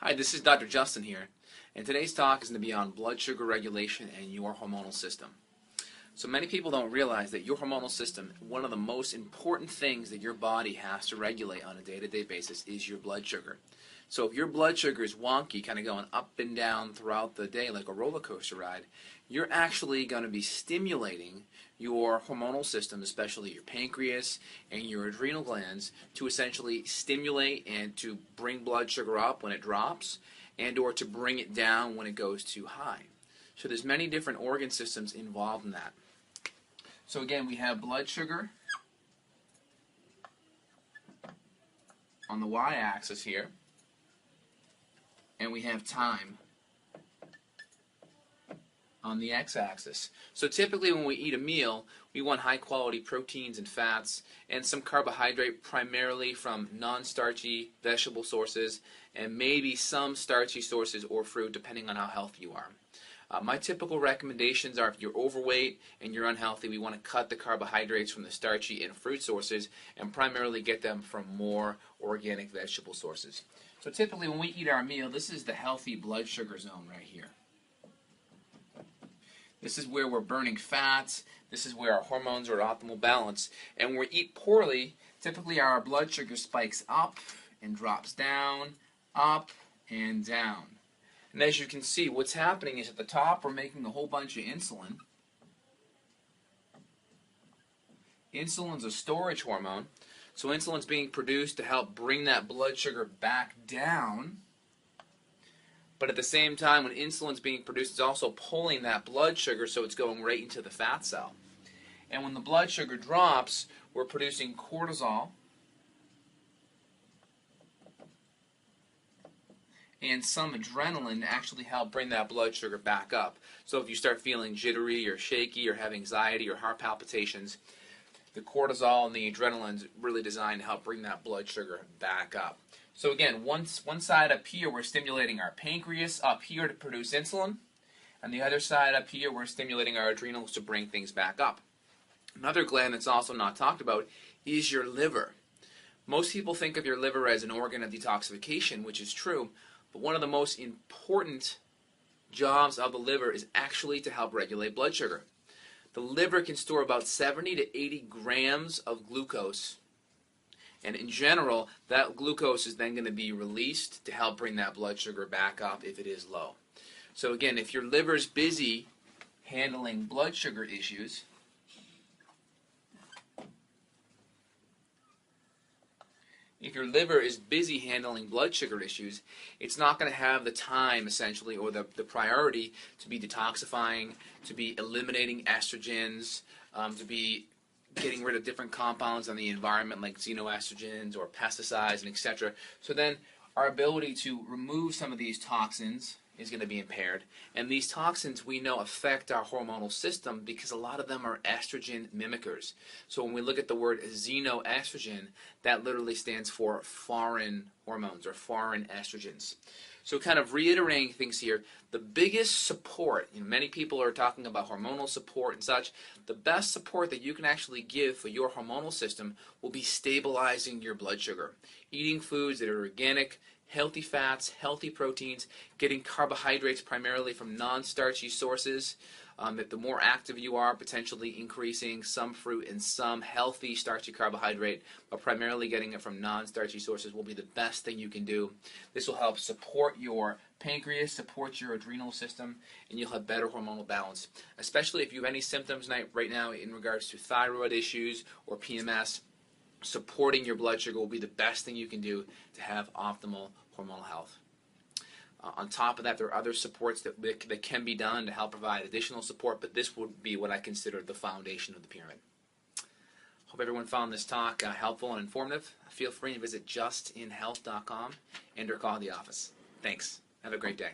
Hi, this is Dr. Justin here, and today's talk is going to be on blood sugar regulation and your hormonal system. So many people don't realize that your hormonal system, one of the most important things that your body has to regulate on a day-to-day basis is your blood sugar. So if your blood sugar is wonky, kind of going up and down throughout the day like a roller coaster ride, you're actually going to be stimulating your hormonal system, especially your pancreas and your adrenal glands, to essentially stimulate and to bring blood sugar up when it drops and or to bring it down when it goes too high. So there's many different organ systems involved in that. So again, we have blood sugar on the y-axis here, and we have time on the x-axis. So typically when we eat a meal, we want high-quality proteins and fats and some carbohydrate, primarily from non-starchy vegetable sources and maybe some starchy sources or fruit, depending on how healthy you are. My typical recommendations are, if you're overweight and you're unhealthy, we want to cut the carbohydrates from the starchy and fruit sources and primarily get them from more organic vegetable sources. So typically when we eat our meal, this is the healthy blood sugar zone right here. This is where we're burning fats. This is where our hormones are at optimal balance. And when we eat poorly, typically our blood sugar spikes up and drops down, up and down. And as you can see, what's happening is at the top we're making a whole bunch of insulin. Insulin's a storage hormone. So insulin's being produced to help bring that blood sugar back down. But at the same time, when insulin's being produced, it's also pulling that blood sugar, so it's going right into the fat cell. And when the blood sugar drops, we're producing cortisol and some adrenaline to actually help bring that blood sugar back up. So if you start feeling jittery or shaky or have anxiety or heart palpitations, the cortisol and the adrenaline is really designed to help bring that blood sugar back up. So again, one side up here we're stimulating our pancreas up here to produce insulin, and the other side up here we're stimulating our adrenals to bring things back up. Another gland that's also not talked about is your liver. Most people think of your liver as an organ of detoxification, which is true, but one of the most important jobs of the liver is actually to help regulate blood sugar. The liver can store about 70 to 80 grams of glucose. And in general, that glucose is then going to be released to help bring that blood sugar back up if it is low. So again, if your liver's busy handling blood sugar issues, it's not going to have the time, essentially, or the priority to be detoxifying, to be eliminating estrogens, to be getting rid of different compounds on the environment like xenoestrogens or pesticides and etc. So then our ability to remove some of these toxins is going to be impaired. And these toxins, we know, affect our hormonal system because a lot of them are estrogen mimickers. So when we look at the word xenoestrogen, that literally stands for foreign hormones or foreign estrogens. So kind of reiterating things here, the biggest support, many people are talking about hormonal support and such, the best support that you can actually give for your hormonal system will be stabilizing your blood sugar. Eating foods that are organic, healthy fats, healthy proteins, getting carbohydrates primarily from non-starchy sources. That the more active you are, potentially increasing some fruit and some healthy starchy carbohydrate, but primarily getting it from non-starchy sources will be the best thing you can do. This will help support your pancreas, support your adrenal system, and you'll have better hormonal balance. Especially if you have any symptoms right now in regards to thyroid issues or PMS, supporting your blood sugar will be the best thing you can do to have optimal hormonal health. On top of that, there are other supports that can be done to help provide additional support, but this would be what I consider the foundation of the pyramid. Hope everyone found this talk helpful and informative. Feel free to visit justinhealth.com and or call the office. Thanks. Have a great day.